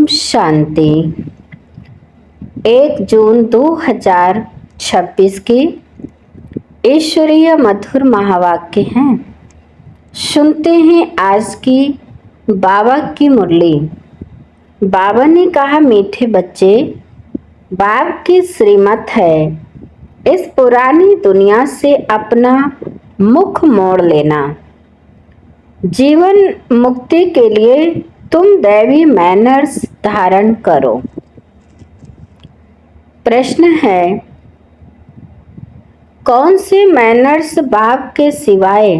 शांति। 1 जून 2026 की ईश्वरीय मधुर महावाक्य हैं। सुनते हैं आज की बाबा की मुरली। बाबा ने कहा, मीठे बच्चे, बाप की श्रीमत है इस पुरानी दुनिया से अपना मुख मोड़ लेना। जीवन मुक्ति के लिए तुम दैवी मैनर्स धारण करो। प्रश्न है, कौन से मैनर्स बाप के सिवाय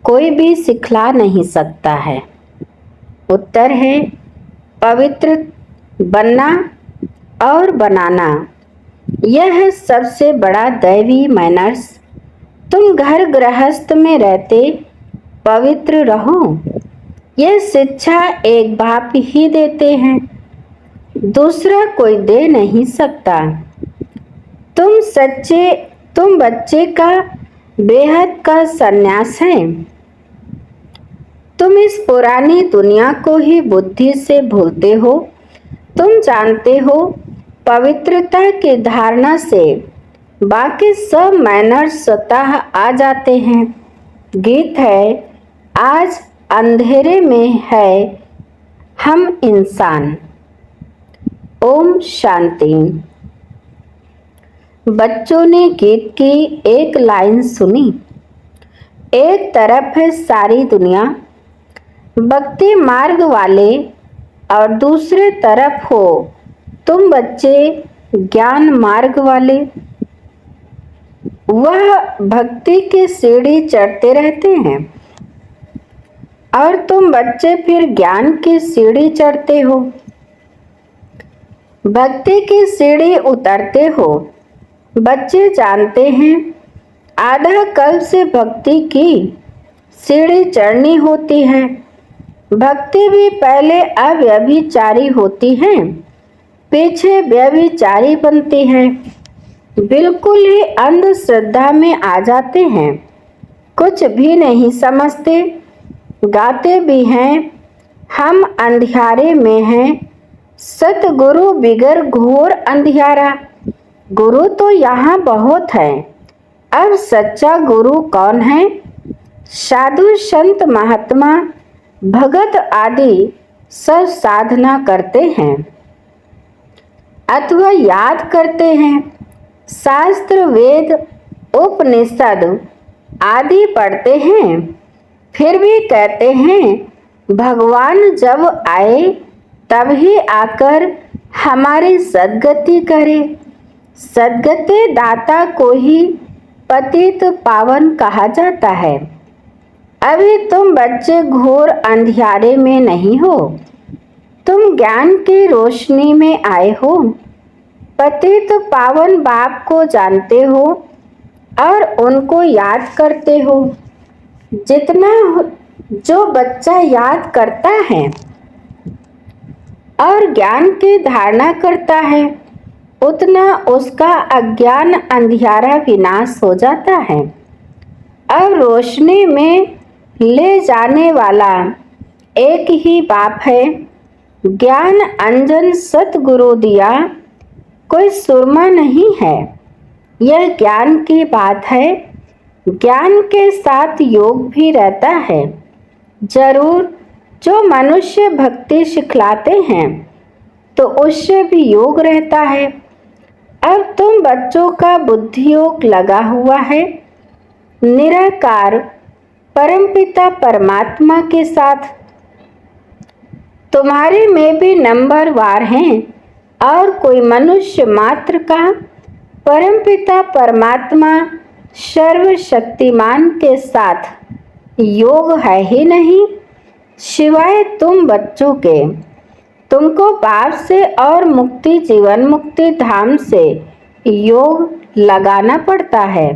कोई भी सिखला नहीं सकता है? उत्तर है, पवित्र बनना और बनाना। यह सबसे बड़ा दैवी मैनर्स। तुम घर गृहस्थ में रहते पवित्र रहो, यह शिक्षा एक बाप ही देते हैं, दूसरा कोई दे नहीं सकता। तुम बच्चे का बेहद का सन्यास है। तुम इस पुरानी दुनिया को ही बुद्धि से भूलते हो। तुम जानते हो, पवित्रता की धारणा से बाकी सब मैनर्स स्वतः आ जाते हैं। गीत है, आज अंधेरे में है हम इंसान। ओम शांति। बच्चों ने गीत की एक लाइन सुनी। एक तरफ है सारी दुनिया भक्ति मार्ग वाले और दूसरे तरफ हो तुम बच्चे ज्ञान मार्ग वाले। वह भक्ति की सीढ़ी चढ़ते रहते हैं और तुम बच्चे फिर ज्ञान की सीढ़ी चढ़ते हो। भक्ति की सीढ़ी उतरते हो। बच्चे जानते हैं, आधा कल्प से भक्ति की सीढ़ी चढ़नी होती है। भक्ति भी पहले अव्यभिचारी होती है, पीछे व्यभिचारी बनती है। बिल्कुल ही अंधश्रद्धा में आ जाते हैं, कुछ भी नहीं समझते। गाते भी हैं, हम अंधियारे में हैं, सतगुरु बिगर घोर अंधियारा। गुरु तो यहाँ बहुत है, अब सच्चा गुरु कौन है? साधु संत महात्मा भगत आदि सब साधना करते हैं अथवा याद करते हैं, शास्त्र वेद उपनिषद आदि पढ़ते हैं, फिर भी कहते हैं भगवान जब आए तभी आकर हमारी सद्गति करे। सद्गति दाता को ही पतित पावन कहा जाता है। अभी तुम बच्चे घोर अंधियारे में नहीं हो, तुम ज्ञान की रोशनी में आए हो। पतित पावन बाप को जानते हो और उनको याद करते हो। जितना जो बच्चा याद करता है और ज्ञान की धारणा करता है, उतना उसका अज्ञान अंधियारा विनाश हो जाता है। अब रोशनी में ले जाने वाला एक ही बाप है। ज्ञान अंजन सतगुरु दिया, कोई सुरमा नहीं है। यह ज्ञान की बात है। ज्ञान के साथ योग भी रहता है। जरूर जो मनुष्य भक्ति सिखलाते हैं तो उससे भी योग रहता है। अब तुम बच्चों का बुद्धि योग लगा हुआ है निराकार परमपिता परमात्मा के साथ। तुम्हारे में भी नंबर वार हैं और कोई मनुष्य मात्र का परमपिता परमात्मा सर्वशक्तिमान के साथ योग है ही नहीं, सिवाय तुम बच्चों के। तुमको बाप से और मुक्ति जीवन मुक्ति धाम से योग लगाना पड़ता है।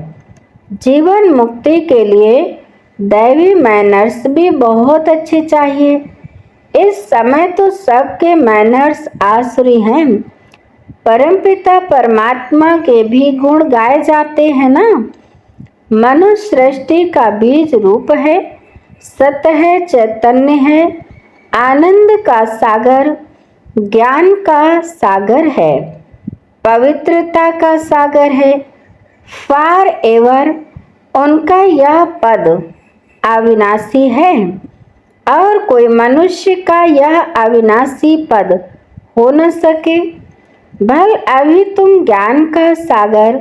जीवन मुक्ति के लिए दैवी मैनर्स भी बहुत अच्छे चाहिए। इस समय तो सबके मैनर्स आसुरी हैं। परमपिता परमात्मा के भी गुण गाए जाते हैं ना। मनुष्य सृष्टि का बीज रूप है, सत्य है, चैतन्य है, आनंद का सागर, ज्ञान का सागर है, पवित्रता का सागर है। फॉर एवर उनका यह पद अविनाशी है और कोई मनुष्य का यह अविनाशी पद हो न सके। भल अभी तुम ज्ञान का सागर,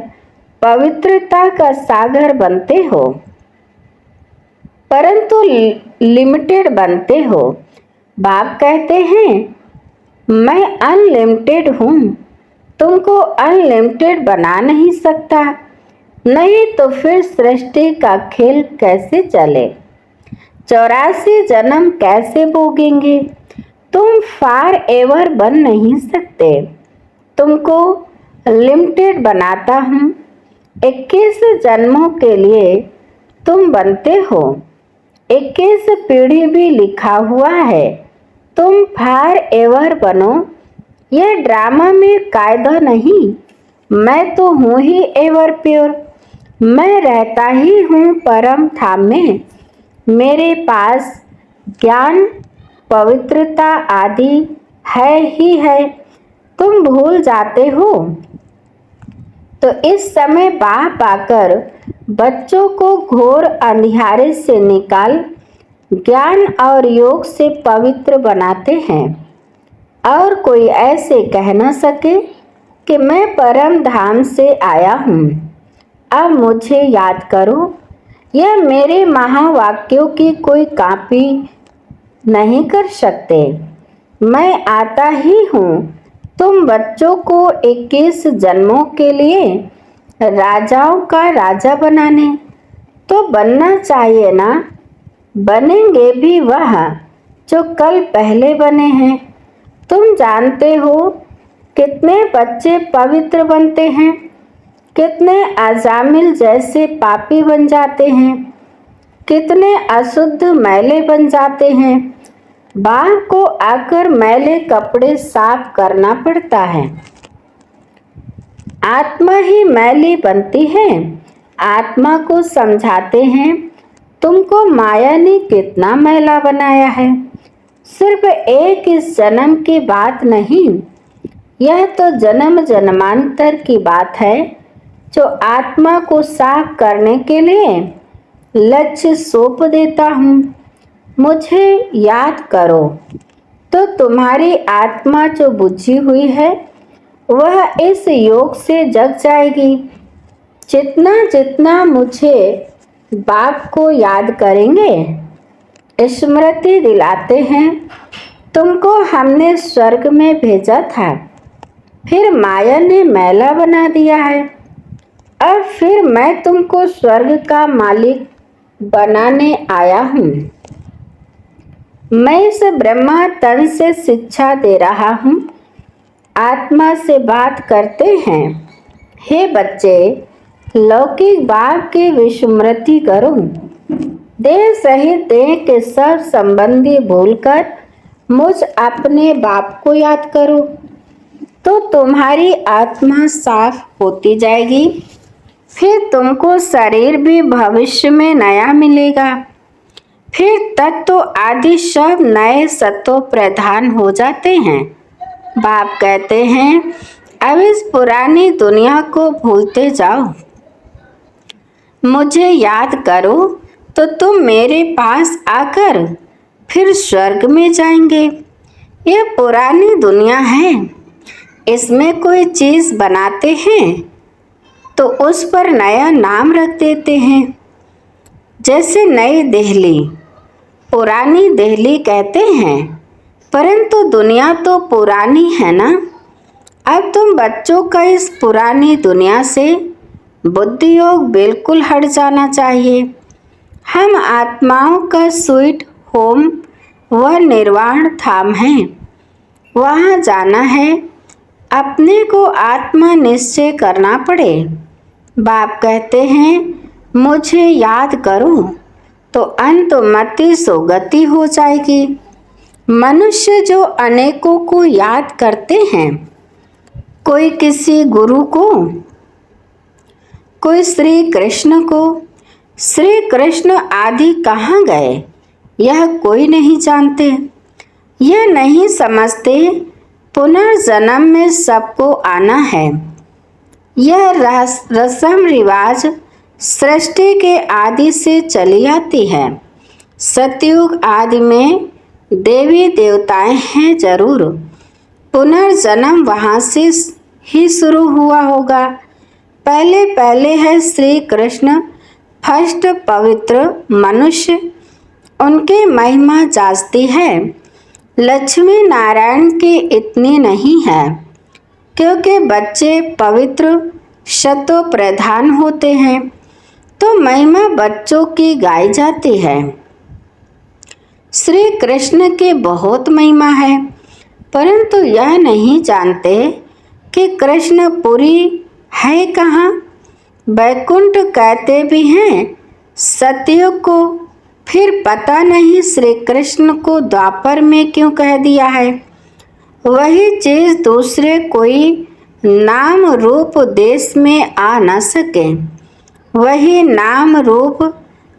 पवित्रता का सागर बनते हो, परंतु लिमिटेड बनते हो। बाप कहते हैं मैं अनलिमिटेड हूँ, तुमको अनलिमिटेड बना नहीं सकता, नहीं तो फिर सृष्टि का खेल कैसे चले, 84 जन्म कैसे भोगेंगे। तुम फॉर एवर बन नहीं सकते, तुमको लिमिटेड बनाता हूँ। 21 जन्मों के लिए तुम बनते हो, 21 पीढ़ी भी लिखा हुआ है, तुम फॉर एवर बनो। यह ड्रामा में कायदा नहीं, मैं तो हूँ ही एवर प्योर, मैं रहता ही हूँ परम धाम में। मेरे पास ज्ञान, पवित्रता आदि है ही है, तुम भूल जाते हो। तो इस समय बाप आकर बच्चों को घोर अंधियारे से निकाल ज्ञान और योग से पवित्र बनाते हैं, और कोई ऐसे कह न सके कि मैं परम धाम से आया हूँ, अब मुझे याद करो। यह मेरे महावाक्यों की कोई कॉपी नहीं कर सकते, मैं आता ही हूँ तुम बच्चों को 21 जन्मों के लिए राजाओं का राजा बनाने। तो बनना चाहिए ना, बनेंगे भी वह जो कल पहले बने हैं। तुम जानते हो कितने बच्चे पवित्र बनते हैं, कितने अजामिल जैसे पापी बन जाते हैं, कितने अशुद्ध मैले बन जाते हैं। बाप को आकर मैले कपड़े साफ करना पड़ता है, आत्मा ही मैली बनती है। आत्मा को समझाते हैं तुमको माया ने कितना मैला बनाया है। सिर्फ एक इस जन्म की बात नहीं, यह तो जन्म जन्मांतर की बात है, जो आत्मा को साफ करने के लिए लक्ष्य सौंप देता हूँ। मुझे याद करो तो तुम्हारी आत्मा जो बुझी हुई है वह इस योग से जग जाएगी। जितना जितना मुझे बाप को याद करेंगे, स्मृति दिलाते हैं तुमको हमने स्वर्ग में भेजा था, फिर माया ने मैला बना दिया है, अब फिर मैं तुमको स्वर्ग का मालिक बनाने आया हूँ। मैं इस ब्रह्मा तन से शिक्षा दे रहा हूँ। आत्मा से बात करते हैं, हे बच्चे लौकिक बाप की विस्मृति करो, देह सहित देह के सब संबंधी भूलकर मुझ अपने बाप को याद करो, तो तुम्हारी आत्मा साफ होती जाएगी। फिर तुमको शरीर भी भविष्य में नया मिलेगा, फिर तत्व आदि सब नए सत्व प्रधान हो जाते हैं। बाप कहते हैं अब इस पुरानी दुनिया को भूलते जाओ, मुझे याद करो तो तुम मेरे पास आकर फिर स्वर्ग में जाएंगे। यह पुरानी दुनिया है, इसमें कोई चीज बनाते हैं तो उस पर नया नाम रख देते हैं। जैसे नई दिल्ली पुरानी दिल्ली कहते हैं, परंतु दुनिया तो पुरानी है ना। अब तुम बच्चों का इस पुरानी दुनिया से बुद्धि योग बिल्कुल हट जाना चाहिए। हम आत्माओं का स्वीट होम व निर्वाण धाम है, वहाँ जाना है, अपने को आत्मा निश्चय करना पड़े। बाप कहते हैं मुझे याद करो तो अंतमति सुगति हो जाएगी। मनुष्य जो अनेकों को याद करते हैं, कोई किसी गुरु को, कोई श्री कृष्ण को, श्री कृष्ण आदि कहाँ गए यह कोई नहीं जानते। यह नहीं समझते पुनर्जन्म में सबको आना है। यह रस्म रिवाज सृष्टि के आदि से चली आती है। सतयुग आदि में देवी देवताएं हैं जरूर, पुनर्जन्म वहां से ही शुरू हुआ होगा। पहले पहले है श्री कृष्ण फर्स्ट पवित्र मनुष्य, उनकी महिमा जास्ती है। लक्ष्मी नारायण की इतनी नहीं है, क्योंकि बच्चे पवित्र शतो प्रधान होते हैं, तो महिमा बच्चों की गाई जाती है। श्री कृष्ण की बहुत महिमा है, परंतु यह नहीं जानते कि कृष्णपुरी है कहाँ। वैकुंठ कहते भी हैं सतयुग को, फिर पता नहीं श्री कृष्ण को द्वापर में क्यों कह दिया है। वही चीज दूसरे कोई नाम रूप देश में आ न सके, वही नाम रूप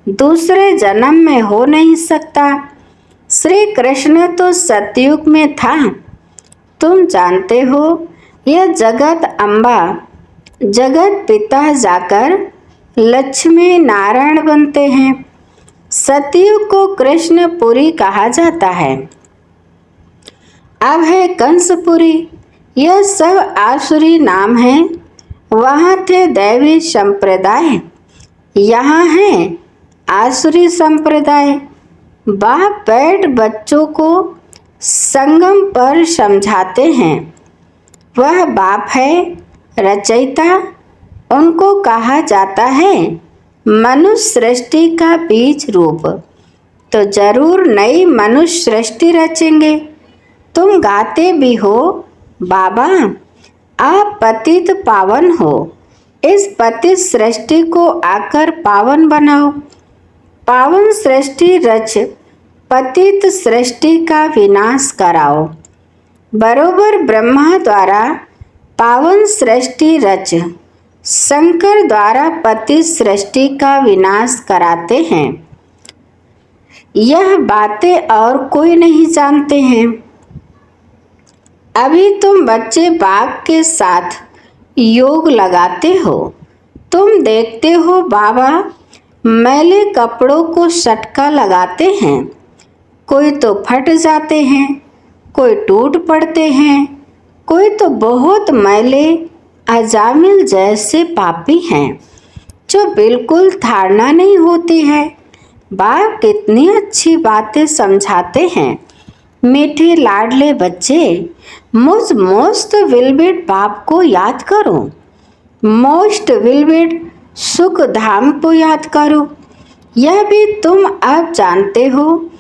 दूसरे जन्म में हो नहीं सकता। श्री कृष्ण तो सतयुग में था। तुम जानते हो यह जगत अम्बा जगत पिता जाकर लक्ष्मी नारायण बनते हैं। सतयुग को कृष्णपुरी कहा जाता है। अब है कंसपुरी। यह सब आसुरी नाम है। वहाँ थे दैवी संप्रदाय, यहाँ है आसुरी संप्रदाय। बाप बैठ बच्चों को संगम पर समझाते हैं। वह बाप है रचयिता, उनको कहा जाता है मनुष्य सृष्टि का बीज रूप। तो जरूर नई मनुष्य सृष्टि रचेंगे। तुम गाते भी हो बाबा आप पतित पावन हो, इस पतित सृष्टि को आकर पावन बनाओ। पावन सृष्टि रच पतित सृष्टि का विनाश कराओ। बरोबर ब्रह्मा द्वारा पावन सृष्टि रच शंकर द्वारा पतित सृष्टि का विनाश कराते हैं। यह बातें और कोई नहीं जानते हैं। अभी तुम बच्चे बाप के साथ योग लगाते हो। तुम देखते हो बाबा मैले कपड़ों को सटका लगाते हैं, कोई तो फट जाते हैं, कोई टूट पड़ते हैं, कोई तो बहुत मैले अजामिल जैसे पापी हैं जो बिल्कुल धारणा नहीं होती है। बाप कितनी अच्छी बातें समझाते हैं। मीठे लाडले बच्चे मुझ मोस्ट विलविड बाप को याद करो, मोस्ट विलविड सुख धाम को याद करो। यह भी तुम अब जानते हो,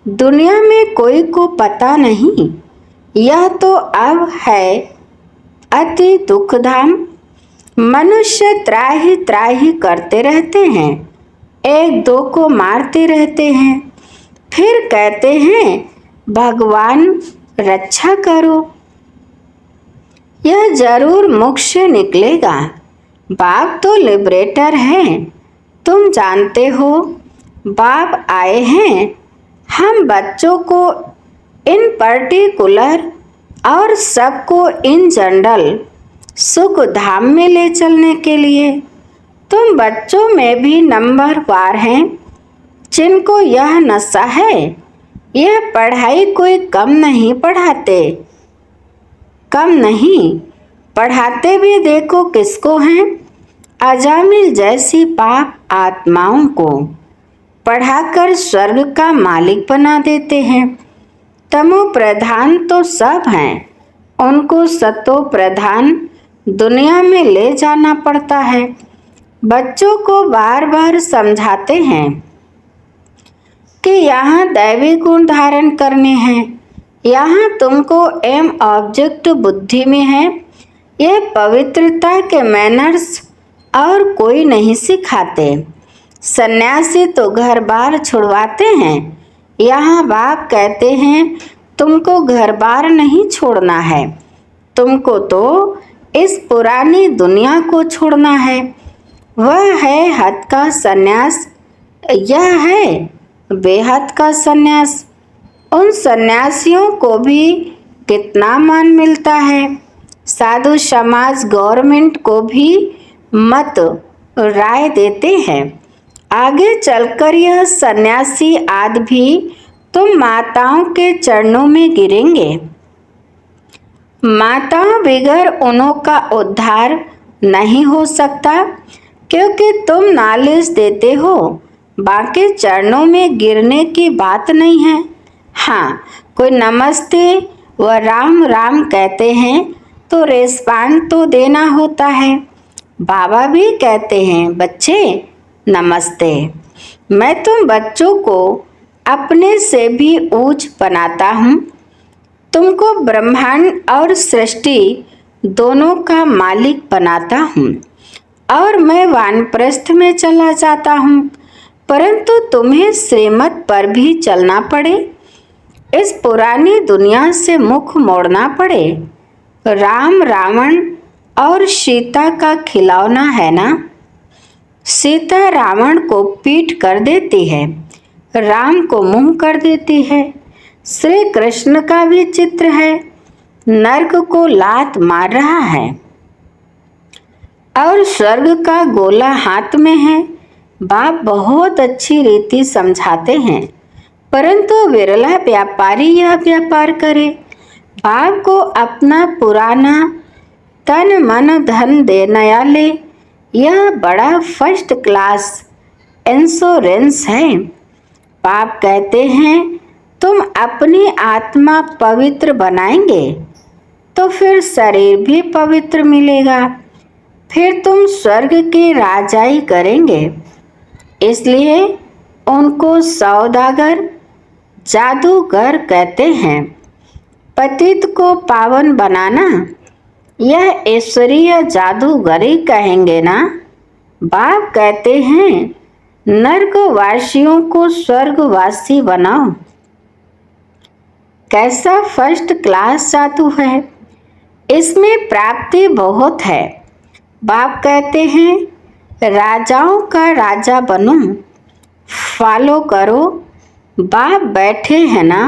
दुनिया में कोई को पता नहीं। यह तो अब है अति दुख धाम। मनुष्य त्राही त्राही करते रहते हैं, एक दो को मारते रहते हैं, फिर कहते हैं भगवान रक्षा करो। यह जरूर मोक्ष निकलेगा। बाप तो लिबरेटर है। तुम जानते हो बाप आए हैं हम बच्चों को इन पर्टिकुलर और सबको इन जनरल सुख धाम में ले चलने के लिए। तुम बच्चों में भी नंबर वार हैं जिनको यह नशा है। यह पढ़ाई कोई कम नहीं पढ़ाते, कम नहीं पढ़ाते भी देखो किसको हैं, अजामिल जैसी पाप आत्माओं को पढ़ाकर स्वर्ग का मालिक बना देते हैं। तमो प्रधान तो सब हैं, उनको सतो प्रधान दुनिया में ले जाना पड़ता है। बच्चों को बार बार समझाते हैं कि यहाँ दैवी गुण धारण करने हैं, यहाँ तुमको एम ऑब्जेक्ट बुद्धि में है। यह पवित्रता के मैनर्स और कोई नहीं सिखाते। सन्यासी तो घर बार छुड़वाते हैं, यहाँ बाप कहते हैं तुमको घर बार नहीं छोड़ना है, तुमको तो इस पुरानी दुनिया को छोड़ना है। वह है हद का सन्यास, यह है बेहद का सन्यास। उन सन्यासियों को भी कितना मान मिलता है। साधु समाज गवर्नमेंट को भी मत राय देते हैं। आगे चलकर यह सन्यासी आदि भी तुम माताओं के चरणों में गिरेंगे। माताओं बगैर उन्हों का उद्धार नहीं हो सकता, क्योंकि तुम नॉलेज देते हो। बाकी चरणों में गिरने की बात नहीं है। हाँ, कोई नमस्ते व राम राम कहते हैं तो रिस्पॉन्ड तो देना होता है। बाबा भी कहते हैं, बच्चे नमस्ते। मैं तुम बच्चों को अपने से भी ऊंच बनाता हूँ। तुमको ब्रह्मांड और सृष्टि दोनों का मालिक बनाता हूँ और मैं वानप्रस्थ में चला जाता हूँ, परंतु तुम्हें श्रीमत पर भी चलना पड़े। इस पुरानी दुनिया से मुख मोड़ना पड़े। राम रावण और सीता का खिलौना है ना। सीता रावण को पीठ कर देती है, राम को मुंह कर देती है। श्री कृष्ण का भी चित्र है, नर्क को लात मार रहा है और स्वर्ग का गोला हाथ में है। बाप बहुत अच्छी रीति समझाते हैं, परंतु विरला व्यापारी यह व्यापार करे। बाप को अपना पुराना तन मन धन देने ले, यह बड़ा फर्स्ट क्लास इंश्योरेंस है। बाप कहते हैं, तुम अपनी आत्मा पवित्र बनाएंगे तो फिर शरीर भी पवित्र मिलेगा, फिर तुम स्वर्ग के राजाई करेंगे। इसलिए उनको सौदागर जादूगर कहते हैं। पतित को पावन बनाना यह ईश्वरीय जादूगरी कहेंगे ना। बाप कहते हैं, नर्कवासियों को स्वर्गवासी बनाओ। कैसा फर्स्ट क्लास जादू है, इसमें प्राप्ति बहुत है। बाप कहते हैं, राजाओं का राजा बनो, फॉलो करो। बाप बैठे हैं ना,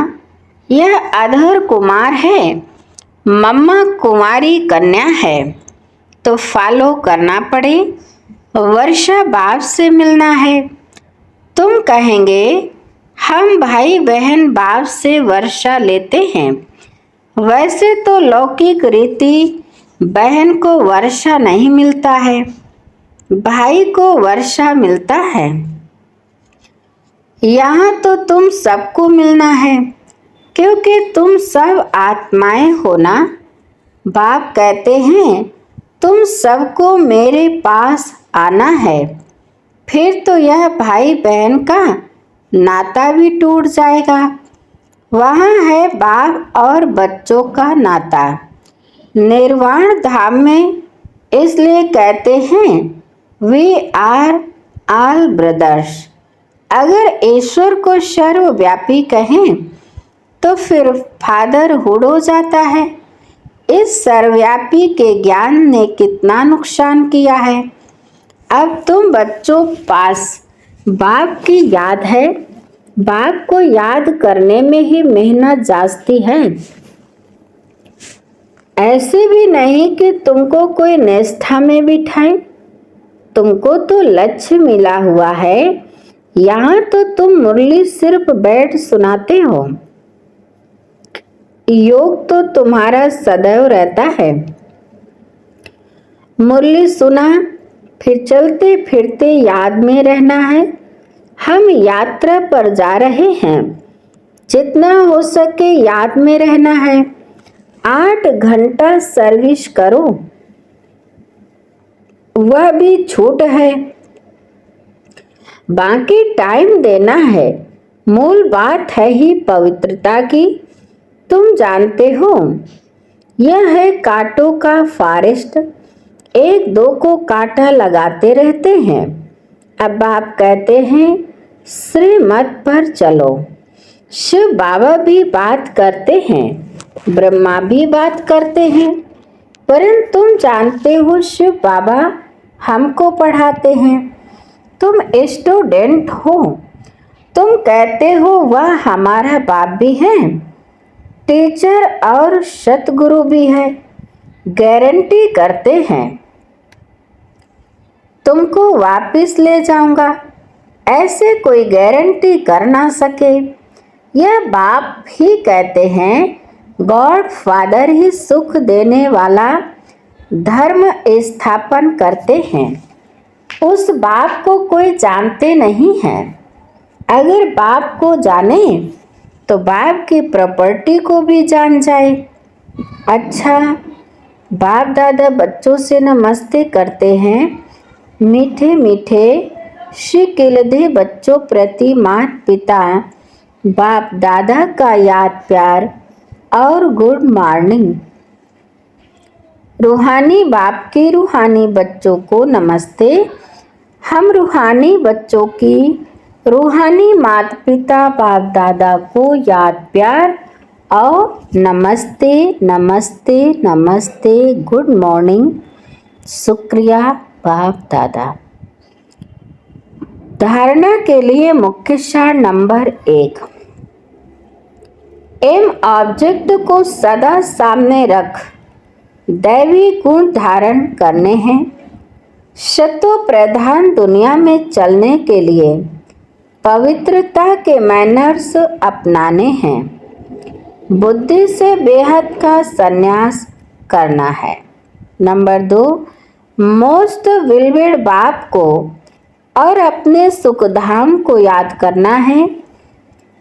यह अधर कुमार है, मम्मा कुमारी कन्या है, तो फॉलो करना पड़े। वर्षा बाप से मिलना है। तुम कहेंगे, हम भाई बहन बाप से वर्षा लेते हैं। वैसे तो लौकिक रीति बहन को वर्षा नहीं मिलता है, भाई को वर्षा मिलता है। यहाँ तो तुम सबको मिलना है, क्योंकि तुम सब आत्माएं हो ना। बाप कहते हैं, तुम सबको मेरे पास आना है, फिर तो यह भाई बहन का नाता भी टूट जाएगा। वहाँ है बाप और बच्चों का नाता निर्वाण धाम में। इसलिए कहते हैं, वी आर ऑल ब्रदर्स। अगर ईश्वर को सर्वव्यापी कहें तो फिर फादरहुड हो जाता है। इस सर्वव्यापी के ज्ञान ने कितना नुकसान किया है। अब तुम बच्चों पास बाप की याद है। बाप को याद करने में ही मेहनत जाती है। ऐसे भी नहीं कि तुमको कोई निष्ठा में बिठाए। तुमको तो लक्ष्य मिला हुआ है। यहाँ तो तुम मुरली सिर्फ बैठ सुनाते हो, योग तो तुम्हारा सदैव रहता है। मुरली सुना, फिर चलते फिरते याद में रहना है। हम यात्रा पर जा रहे हैं, जितना हो सके याद में रहना है। 8 घंटा सर्विस करो, वह भी छूट है। बाकी टाइम देना है। मूल बात है ही पवित्रता की। तुम जानते हो, यह है कांटों का फॉरेस्ट। एक दो को कांटा लगाते रहते हैं। अब आप कहते हैं, श्रीमत पर चलो। शिव बाबा भी बात करते हैं, ब्रह्मा भी बात करते हैं, परंतु तुम जानते हो शिव बाबा हमको पढ़ाते हैं। तुम स्टूडेंट हो। तुम कहते हो वह हमारा बाप भी है। टीचर और सतगुरु भी है, गारंटी करते हैं तुमको वापस ले जाऊंगा। ऐसे कोई गारंटी कर ना सके। यह बाप ही कहते हैं, गॉड फादर ही सुख देने वाला धर्म स्थापन करते हैं। उस बाप को कोई जानते नहीं है। अगर बाप को जाने तो बाप की प्रॉपर्टी को भी जान जाए। अच्छा, बाप दादा बच्चों से नमस्ते करते हैं। मीठे मीठे शिकिलधे बच्चों प्रति माता पिता बाप दादा का याद प्यार और गुड मॉर्निंग। रूहानी बाप के रूहानी बच्चों को नमस्ते। हम रूहानी बच्चों की रूहानी माता पिता बाप दादा को याद प्यार और नमस्ते नमस्ते नमस्ते, गुड मॉर्निंग, शुक्रिया बाप दादा। धारणा के लिए मुख्य सार नंबर 1। एम ऑब्जेक्ट को सदा सामने रख दैवी गुण धारण करने हैं। सत्व प्रधान दुनिया में चलने के लिए पवित्रता के मैनर्स अपनाने हैं। बुद्धि से बेहद का संन्यास करना है। नंबर 2, मोस्ट विलवेड बाप को और अपने सुखधाम को याद करना है।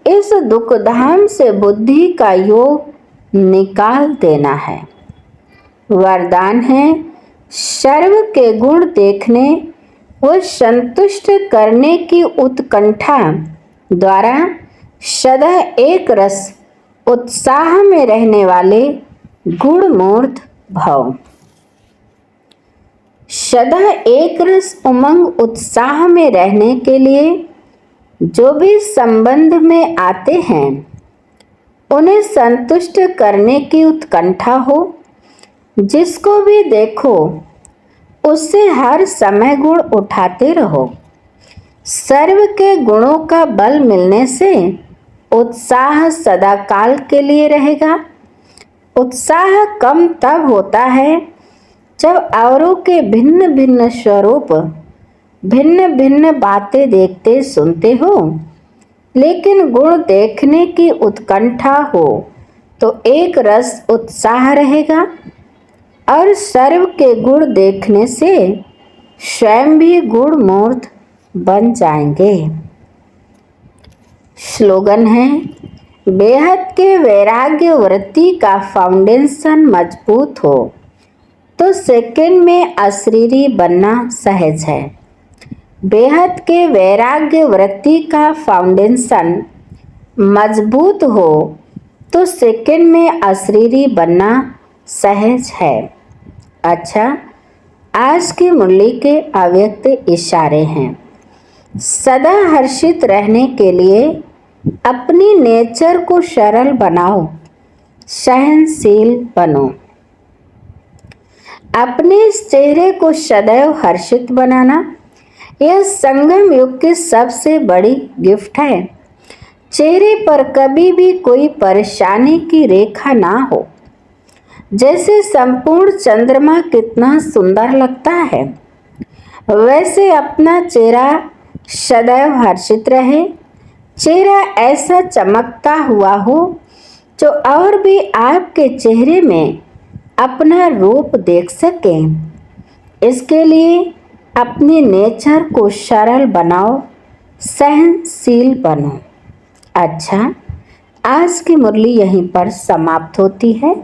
इस दुखधाम से बुद्धि का योग निकाल देना है। वरदान है, सर्व के गुण देखने व संतुष्ट करने की उत्कंठा द्वारा सदा एक रस उत्साह में रहने वाले गुणमूर्त भव। सदा एक रस उमंग उत्साह में रहने के लिए जो भी संबंध में आते हैं उन्हें संतुष्ट करने की उत्कंठा हो। जिसको भी देखो उससे हर समय गुण उठाते रहो। सर्व के गुणों का बल मिलने से उत्साह सदा काल के लिए रहेगा। उत्साह कम तब होता है जब औरों के भिन्न भिन्न स्वरूप भिन्न भिन्न बातें देखते सुनते हो, लेकिन गुण देखने की उत्कंठा हो तो एक रस उत्साह रहेगा और सर्व के गुण देखने से स्वयं भी गुण मूर्त बन जाएंगे। स्लोगन है, बेहद के वैराग्य वृत्ति का फाउंडेशन मजबूत हो तो सेकंड में अशरीरी बनना सहज है। बेहद के वैराग्य वृत्ति का फाउंडेशन मजबूत हो तो सेकंड में अशरीरी बनना सहज है। अच्छा, आज की मुरली के अव्यक्त इशारे हैं। सदा हर्षित रहने के लिए अपनी नेचर को सरल बनाओ, सहनशील बनो। अपने इस चेहरे को सदैव हर्षित बनाना यह संगम युग की सबसे बड़ी गिफ्ट है। चेहरे पर कभी भी कोई परेशानी की रेखा ना हो। जैसे संपूर्ण चंद्रमा कितना सुंदर लगता है, वैसे अपना चेहरा सदैव हर्षित रहे। चेहरा ऐसा चमकता हुआ हो जो और भी आपके चेहरे में अपना रूप देख सके। इसके लिए अपनी नेचर को सरल बनाओ, सहनशील बनो। अच्छा, आज की मुरली यहीं पर समाप्त होती है।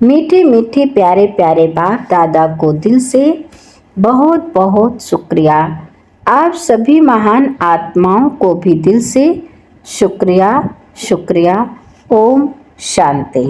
मीठे मीठे प्यारे प्यारे बाप दादा को दिल से बहुत बहुत शुक्रिया। आप सभी महान आत्माओं को भी दिल से शुक्रिया शुक्रिया। ओम शांति।